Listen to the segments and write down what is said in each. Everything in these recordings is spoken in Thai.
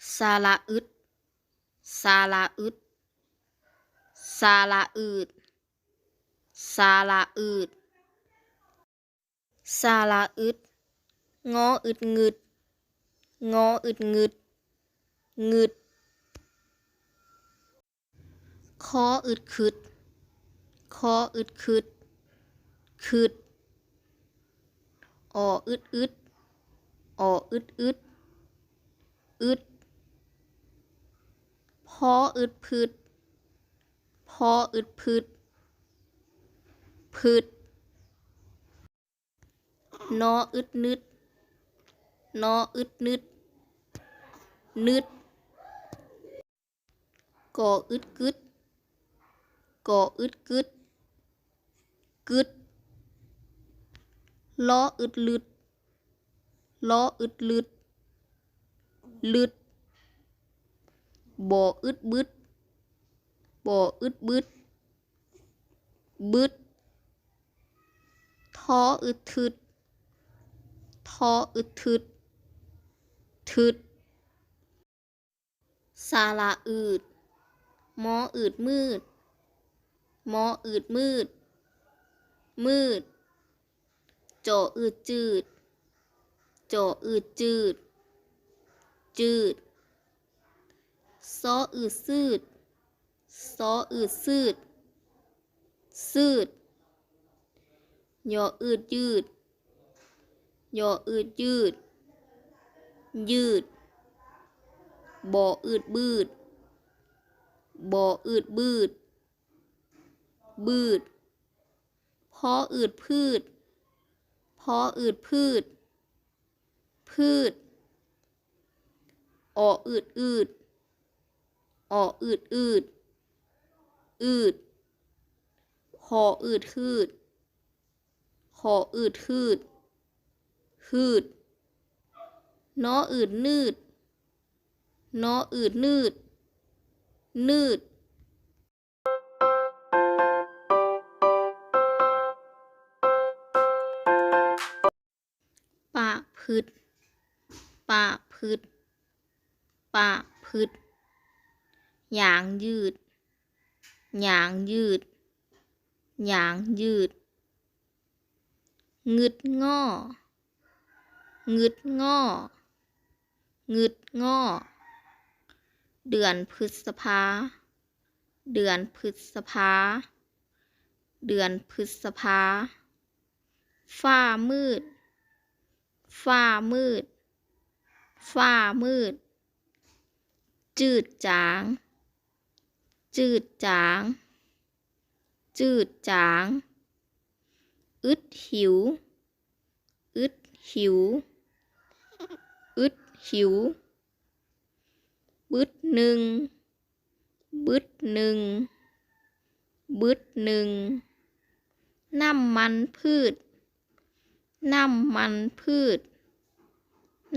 สระอึดสระอึดสระอืดสระอืดสระอึดงออึดงึดงออึดงึดงึดคออึดคึดคออึดคึดคึดออึดอึดออึดอึดอึดพออึดพืดพออึดพืดพืดนออึดนึดนออึดนึดนึดกออึดกึดกออึดกึดกึดล้ออึดลึดล้ออึดลึดลึดบ่ออึดบึดบ่ออึดบึดบึดท้ออึดทึดท้ออึดทึดทึดสาระอืดมออืดมืดมออืดมืดมืดจออืดจืดจออืดจืดจืดซออืดซืดซออืดซืดซืดยออืดยืดยออืดยืดยืดบ่ออืดบืดบ่ออืดบืดบืดพออืดพืชพออืดพืชพืชออืดอืดออืดอืดอืดหออืดหืดหออืดหืดหืดนออืดนืดนออืดนืดนืดปากพืดปากพืดปากพืดหยางยืดหยางยืดหยางยืดงึดง้องึดง้องึดง้อเดือนพฤษภาเดือนพฤษภาเดือนพฤษภาฟ้ามืดฟ้ามืดฟ้ามืดจืดจางจืดจางจืดจางอึดหิวอึดหิวอึดหิวบึดหนึ่งบึดหนึ่งบึดหนึ่งน้ำมันพืชน้ำมันพืช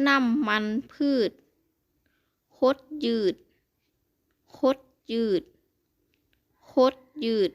น้ำมันพืชคดยืดคดยืดคดยืด